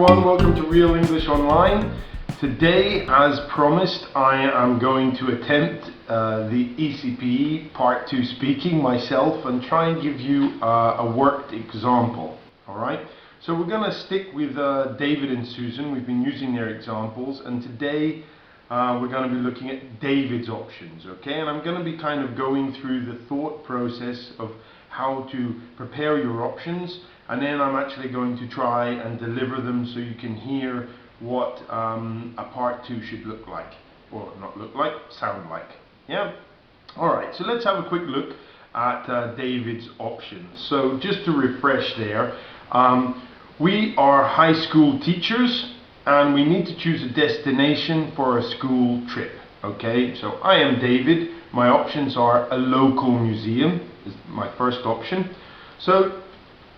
everyone, welcome to Real English Online. Today, as promised, I am going to attempt the ECPE Part 2 Speaking myself and try and give you a worked example. Alright, so we're going to stick with David and Susan. We've been using their examples, and today we're going to be looking at David's options, okay? And I'm going to be kind of going through the thought process of how to prepare your options, and then I'm actually going to try and deliver them so you can hear what a part 2 should look like, or not look like, sound like. Yeah? Alright, so let's have a quick look at David's options. So just to refresh there, we are high school teachers and we need to choose a destination for a school trip. Okay, so I am David. My options are a local museum is my first option. So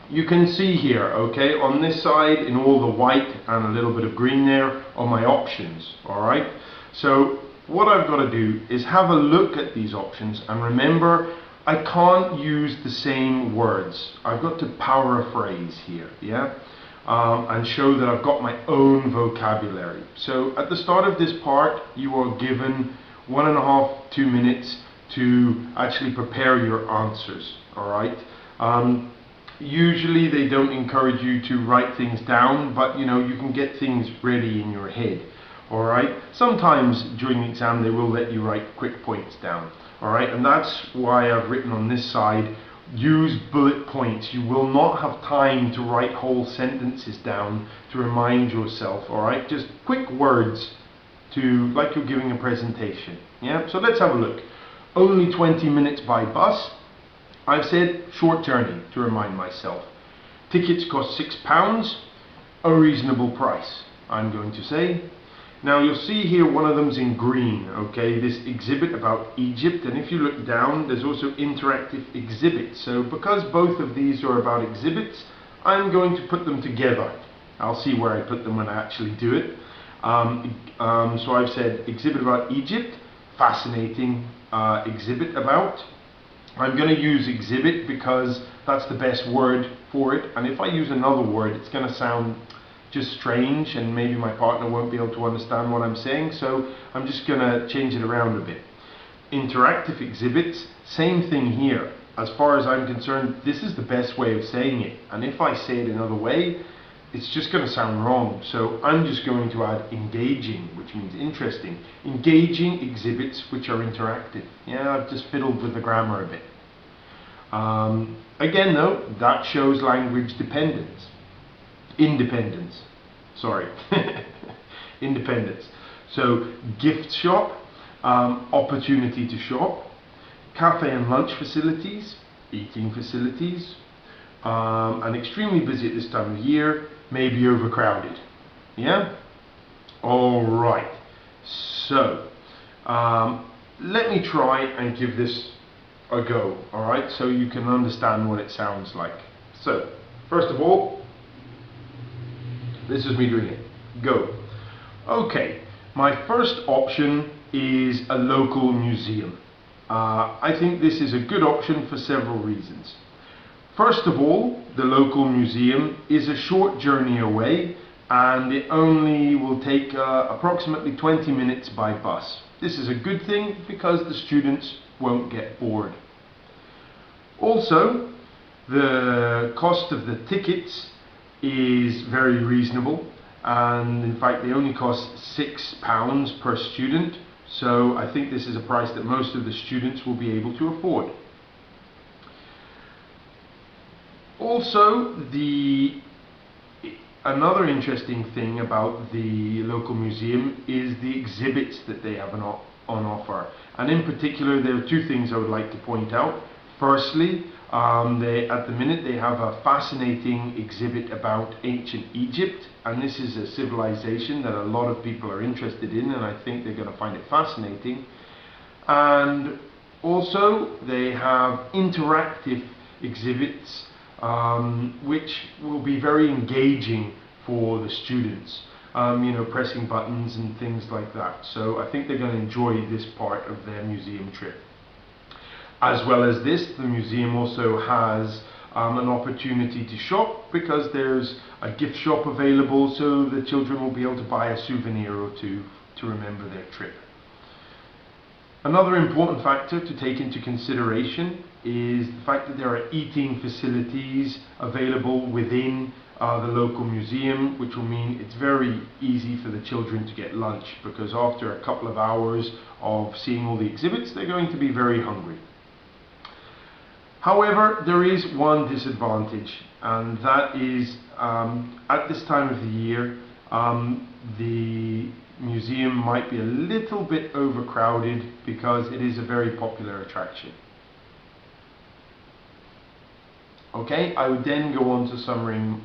you can see here, okay, on this side in all the white and a little bit of green there are my options. Alright, so what I've got to do is have a look at these options and remember I can't use the same words. I've got to paraphrase here, yeah, and show that I've got my own vocabulary. So at the start of this part you are given 1.5 to 2 minutes to actually prepare your answers. Alright, usually they don't encourage you to write things down, but you know, you can get things ready in your head. Alright, sometimes during the exam they will let you write quick points down. Alright, and that's why I've written on this side, use bullet points. You will not have time to write whole sentences down to remind yourself. Alright, just quick words to, like you're giving a presentation. Yeah, so let's have a look. Only 20 minutes by bus. I've said short journey to remind myself. Tickets cost £6, a reasonable price, I'm going to say. Now you'll see here one of them's in green, okay, this exhibit about Egypt, and if you look down there's also interactive exhibits. So because both of these are about exhibits, I'm going to put them together. I'll see where I put them when I actually do it. So I've said exhibit about Egypt, fascinating exhibit about. I'm going to use exhibit because that's the best word for it, and if I use another word it's going to sound just strange and maybe my partner won't be able to understand what I'm saying, so I'm just going to change it around a bit. Interactive exhibits, same thing here. As far as I'm concerned, this is the best way of saying it, and if I say it another way it's just going to sound wrong, so I'm just going to add engaging, which means interesting. Engaging exhibits which are interactive. Yeah, I've just fiddled with the grammar a bit. Again though, that shows language independence. Independence. So gift shop, opportunity to shop, cafe and lunch facilities, eating facilities, and extremely busy at this time of year, maybe overcrowded. Yeah? Alright, so let me try and give this a go, alright, so you can understand what it sounds like. So, first of all, this is me doing it. Go. Okay, my first option is a local museum. I think this is a good option for several reasons. First of all, the local museum is a short journey away and it only will take approximately 20 minutes by bus. This is a good thing because the students won't get bored. Also, the cost of the tickets is very reasonable, and in fact they only cost £6 per student, so I think this is a price that most of the students will be able to afford. Also, another interesting thing about the local museum is the exhibits that they have on offer, and in particular there are two things I would like to point out. Firstly, at the minute they have a fascinating exhibit about ancient Egypt, and this is a civilization that a lot of people are interested in, and I think they're going to find it fascinating. And also they have interactive exhibits which will be very engaging for the students, you know, pressing buttons and things like that. So I think they're going to enjoy this part of their museum trip. As well as this, the museum also has an opportunity to shop, because there's a gift shop available, so the children will be able to buy a souvenir or two to remember their trip. Another important factor to take into consideration is the fact that there are eating facilities available within the local museum, which will mean it's very easy for the children to get lunch, because after a couple of hours of seeing all the exhibits, they're going to be very hungry. However, there is one disadvantage, and that is at this time of the year, the museum might be a little bit overcrowded because it is a very popular attraction. Okay, I would then go on to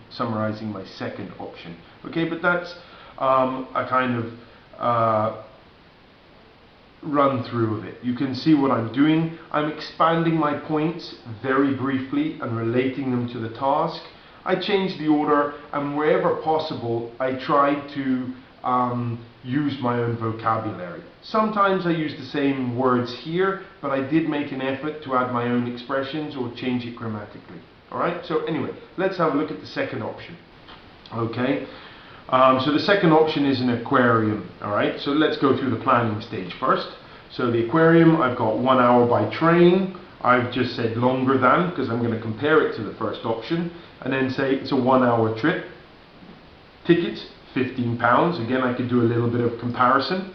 summarizing my second option. Okay, but that's a kind of run through of it. You can see what I'm doing. I'm expanding my points very briefly and relating them to the task. I change the order, and wherever possible, I try to use my own vocabulary. Sometimes I use the same words here, but I did make an effort to add my own expressions or change it grammatically. Alright, so anyway, let's have a look at the second option. Okay, so the second option is an aquarium. Alright, so let's go through the planning stage first. So the aquarium, I've got 1 hour by train. I've just said longer than, because I'm going to compare it to the first option, and then say it's a 1 hour trip. Tickets, £15. Again, I could do a little bit of comparison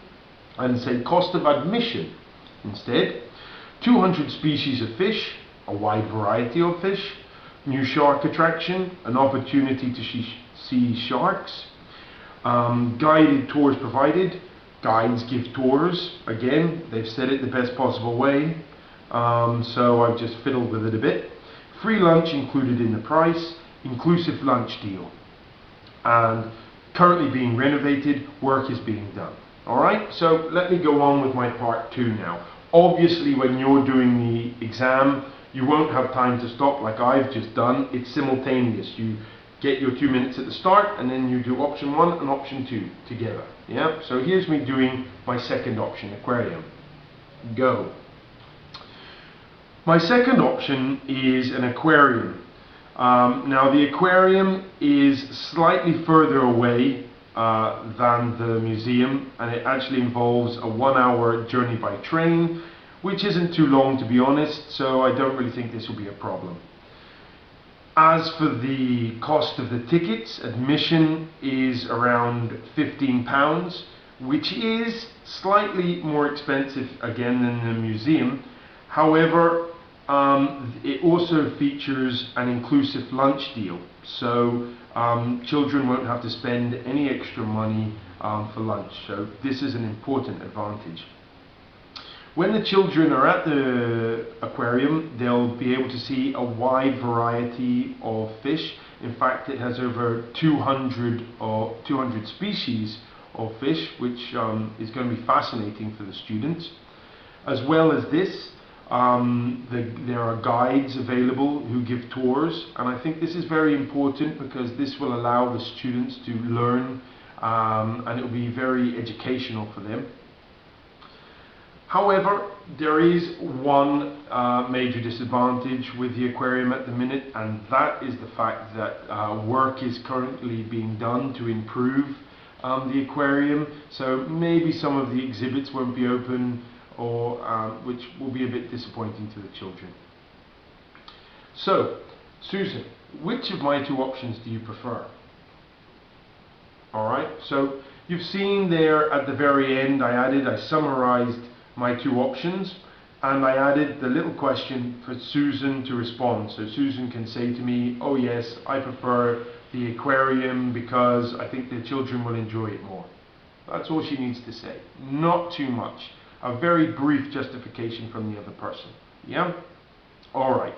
and say cost of admission instead. 200 species of fish, a wide variety of fish. New shark attraction, an opportunity to see sharks. Guided tours provided. Guides give tours. Again, they've said it the best possible way, so I've just fiddled with it a bit. Free lunch included in the price. Inclusive lunch deal. And currently being renovated, work is being done. Alright, so let me go on with my part 2 now. Obviously, when you're doing the exam, you won't have time to stop like I've just done. It's simultaneous. You get your 2 minutes at the start, and then you do option 1 and option 2 together. Yeah, so here's me doing my second option, aquarium. Go. My second option is an aquarium. Now the aquarium is slightly further away than the museum, and it actually involves a 1 hour journey by train, which isn't too long, to be honest, so I don't really think this will be a problem. As for the cost of the tickets, admission is around £15, which is slightly more expensive again than the museum. However, it also features an inclusive lunch deal, so children won't have to spend any extra money for lunch, so this is an important advantage. When the children are at the aquarium, they'll be able to see a wide variety of fish. In fact, it has over 200 species of fish, which is going to be fascinating for the students. As well as this, there are guides available who give tours, and I think this is very important because this will allow the students to learn, and it will be very educational for them. However, there is one major disadvantage with the aquarium at the minute, and that is the fact that work is currently being done to improve the aquarium, so maybe some of the exhibits won't be open, or which will be a bit disappointing to the children. So, Susan, which of my 2 options do you prefer? Alright, so you've seen there at the very end I summarized my 2 options, and I added the little question for Susan to respond. So Susan can say to me, oh yes, I prefer the aquarium because I think the children will enjoy it more. That's all she needs to say. Not too much. A very brief justification from the other person. Yeah? Alright.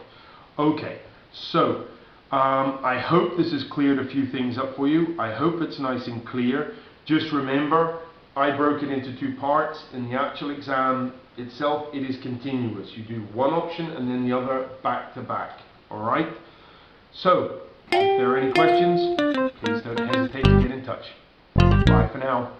Okay. So, I hope this has cleared a few things up for you. I hope it's nice and clear. Just remember, I broke it into 2 parts. In the actual exam itself, it is continuous. You do one option and then the other back to back. Alright? So, if there are any questions, please don't hesitate to get in touch. Bye for now.